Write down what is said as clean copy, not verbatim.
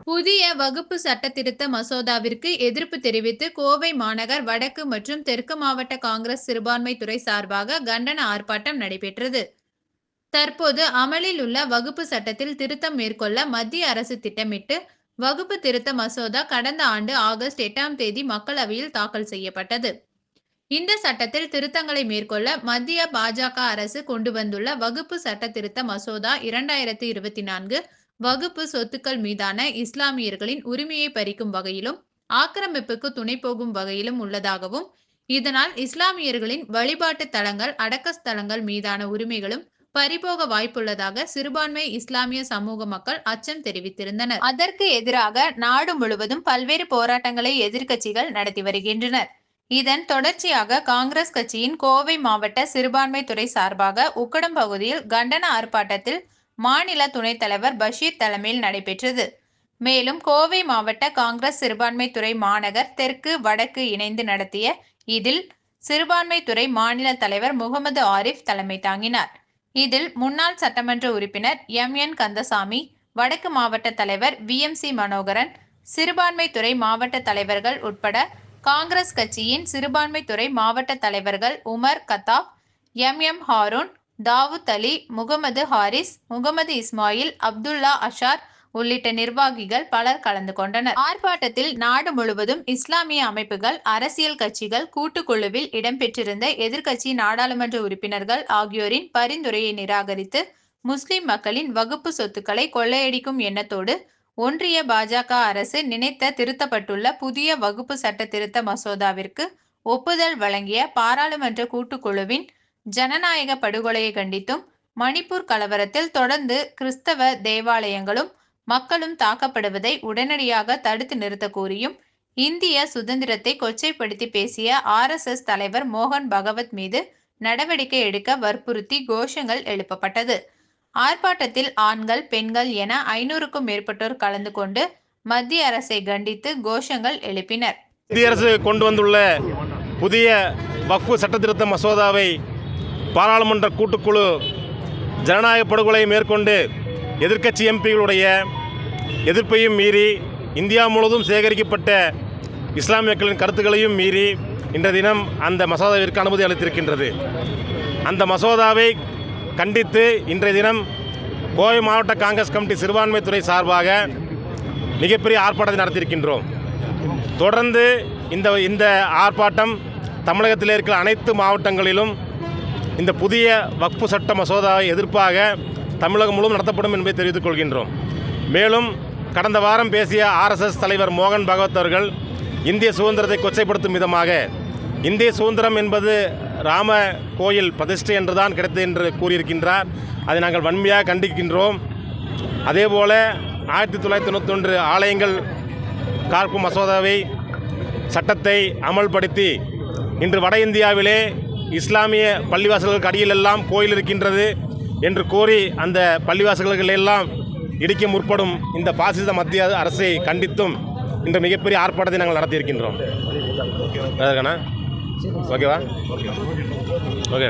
புதிய வகுப்பு சட்ட திருத்த மசோதாவிற்கு எதிர்ப்பு தெரிவித்து கோவை மாநகர் வடக்கு மற்றும் தெற்கு மாவட்ட காங்கிரஸ் சிறுபான்மை துறை சார்பாக கண்டன ஆர்ப்பாட்டம் நடைபெற்றது. தற்போது அமலில் உள்ள வகுப்பு சட்டத்தில் திருத்தம் மேற்கொள்ள மத்திய அரசு திட்டமிட்டு வகுப்பு திருத்த மசோதா கடந்த ஆண்டு ஆகஸ்ட் 8ஆம் தேதி மக்களவையில் தாக்கல் செய்யப்பட்டது. இந்த சட்டத்தில் திருத்தங்களை மேற்கொள்ள மத்திய பாஜக அரசு கொண்டு வந்துள்ள வகுப்பு சட்ட திருத்த மசோதா 2024 வகுப்பு சொத்துக்கள் மீதான இஸ்லாமியர்களின் உரிமையை பறிக்கும் வகையிலும் ஆக்கிரமிப்புக்கு துணை போகும் வகையிலும் உள்ளதாகவும், இதனால் இஸ்லாமியர்களின் வழிபாட்டு தலங்கள், அடக்க ஸ்தலங்கள் மீதான உரிமைகளும் பறிபோக வாய்ப்புள்ளதாக சிறுபான்மை இஸ்லாமிய சமூக மக்கள் அச்சம் தெரிவித்திருந்தனர். அதற்கு எதிராக நாடு முழுவதும் பல்வேறு போராட்டங்களை எதிர்க்கட்சிகள் நடத்தி வருகின்றனர். இதன் தொடர்ச்சியாக காங்கிரஸ் கட்சியின் கோவை மாவட்ட சிறுபான்மை துறை சார்பாக உக்கடம் பகுதியில் கண்டன ஆர்ப்பாட்டத்தில் மாநில துணைத் தலைவர் பஷீர் தலைமையில் நடைபெற்றது. மேலும் கோவை மாவட்ட காங்கிரஸ் சிறுபான்மை துறை மாநகர், தெற்கு, வடக்கு இணைந்து நடத்திய இதில் சிறுபான்மை துறை மாநில தலைவர் முகமது ஆரிஃப் தலைமை தாங்கினார். இதில் முன்னாள் சட்டமன்ற உறுப்பினர் எம்.என். கந்தசாமி, வடக்கு மாவட்ட தலைவர் வி.எம்.சி. மனோகரன், சிறுபான்மை துறை மாவட்ட தலைவர்கள் உட்பட காங்கிரஸ் கட்சியின் சிறுபான்மை துறை மாவட்ட தலைவர்கள் உமர் கத்தாப், எம்.எம். ஹாரூன், தாவூத் அலி, முகமது ஹாரிஸ், முகமது இஸ்மாயில், அப்துல்லா அஷார் உள்ளிட்ட நிர்வாகிகள் பலர் கலந்து கொண்டனர். ஆர்ப்பாட்டத்தில் நாடு முழுவதும் இஸ்லாமிய அமைப்புகள், அரசியல் கட்சிகள் கூட்டுக்குழுவில் இடம்பெற்றிருந்த எதிர்க்கட்சி நாடாளுமன்ற உறுப்பினர்கள் ஆகியோரின் பரிந்துரையை நிராகரித்து முஸ்லிம் மக்களின் வகுப்பு சொத்துக்களை கொள்ளையடிக்கும் எண்ணத்தோடு ஒன்றிய பாஜக அரசு நினைத்த திருத்தப்பட்டுள்ள புதிய வகுப்பு சட்ட திருத்த மசோதாவிற்கு ஒப்புதல் வழங்கிய பாராளுமன்ற கூட்டுக்குழுவின் ஜனநாயக படுகொலையை கண்டித்தும், மணிப்பூர் கலவரத்தில் தொடர்ந்து கிறிஸ்தவ தேவாலயங்களும் மக்களும் தாக்கப்படுவதை உடனடியாக தடுத்து நிறுத்த கோரியும், இந்திய சுதந்திரத்தை கொச்சைப்படுத்தி பேசிய RSS தலைவர் மோகன் பகவத் மீது நடவடிக்கை எடுக்க வற்புறுத்தி கோஷங்கள் எழுப்பப்பட்டது. ஆர்ப்பாட்டத்தில் ஆண்கள், பெண்கள் என 500க்கும் மேற்பட்டோர் கலந்து கொண்டு மத்திய அரசை கண்டித்து கோஷங்கள் எழுப்பினர். மத்திய அரசு கொண்டு வந்துள்ள புதிய வக்ஃபு சட்டத்திருத்த மசோதாவை பாராளுமன்ற கூட்டுக்குழு ஜனநாயக படுகொலையை மேற்கொண்டு எதிர்க்கட்சி எம்பிகளுடைய எதிர்ப்பையும் மீறி, இந்தியா முழுவதும் சேகரிக்கப்பட்ட இஸ்லாமிய மக்களின் கருத்துக்களையும் மீறி இன்றைய தினம் அந்த மசோதாவிற்கு அனுமதி அளித்திருக்கின்றது. அந்த மசோதாவை கண்டித்து இன்றைய தினம் கோவை மாவட்ட காங்கிரஸ் கமிட்டி சிறுபான்மை துறை சார்பாக மிகப்பெரிய ஆர்ப்பாட்டத்தை நடத்தியிருக்கின்றோம். தொடர்ந்து இந்த ஆர்ப்பாட்டம் தமிழகத்தில் இருக்கிற அனைத்து மாவட்டங்களிலும் இந்த புதிய வக்ஃபு சட்ட மசோதாவை எதிர்ப்பாக தமிழகம் முழுவதும் நடத்தப்படும் என்பதை தெரிவித்துக் கொள்கின்றோம். மேலும் கடந்த வாரம் பேசிய RSS தலைவர் மோகன் பகவத் அவர்கள் இந்திய சுதந்திரத்தை கொச்சைப்படுத்தும் விதமாக, இந்திய சுதந்திரம் என்பது ராம கோயில் பிரதிஷ்டை என்றுதான் கிடைத்தது என்று கூறியிருக்கின்றார். அதை நாங்கள் வன்மையாக கண்டிக்கின்றோம். அதேபோல் 1991 ஆலயங்கள் காக்கும் மசோதாவை சட்டத்தை அமல்படுத்தி இன்று வட இந்தியாவிலே இஸ்லாமிய பள்ளிவாசல்களுக்கு அடியிலெல்லாம் கோயில் இருக்கின்றது என்று கூறி அந்த பள்ளிவாசல்களெல்லாம் இடிக்க முற்படும் இந்த பாசிச மத்திய அரசை கண்டித்தும் இன்று மிகப்பெரிய ஆர்ப்பாட்டத்தை நாங்கள் நடத்தியிருக்கின்றோம். ஓகேவா? ஓகே.